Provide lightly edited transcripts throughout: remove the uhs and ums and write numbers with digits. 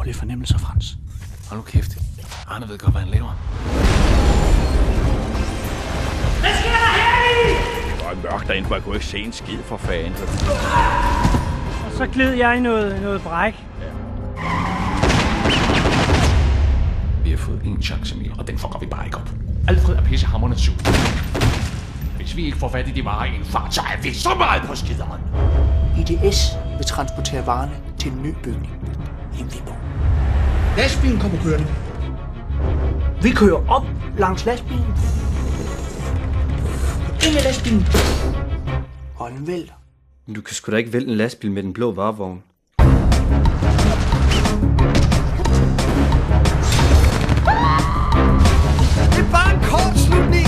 dårlige fornemmelser, Frans. Hold nu kæft. Arne ved godt, hvad han laver. Hvad sker der her? Det var mørkt derinde, for jeg kunne ikke se en skid for fanden. Og så gled jeg i noget bræk. Vi har fået en chance mere, og den fucker vi bare ikke op. Alfred er pissehammerende sur. Hvis vi ikke får fat i de varer i en fart, så er vi så meget på skideren. IDS vil transportere varerne til en ny bygning i Viborg. Lastbilen kommer kørende. Vi kører op langs lastbilen. Ind i lastbilen. Og den vælter. Du kan sgu da ikke vælte en lastbil med den blå varevogn. Det er bare en kortslutning.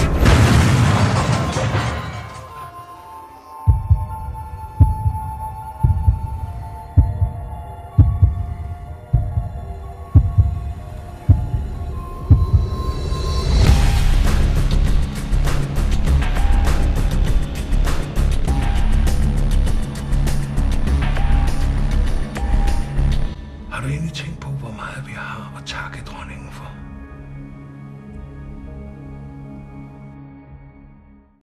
Har du egentlig tænkt på, hvor meget vi har at takke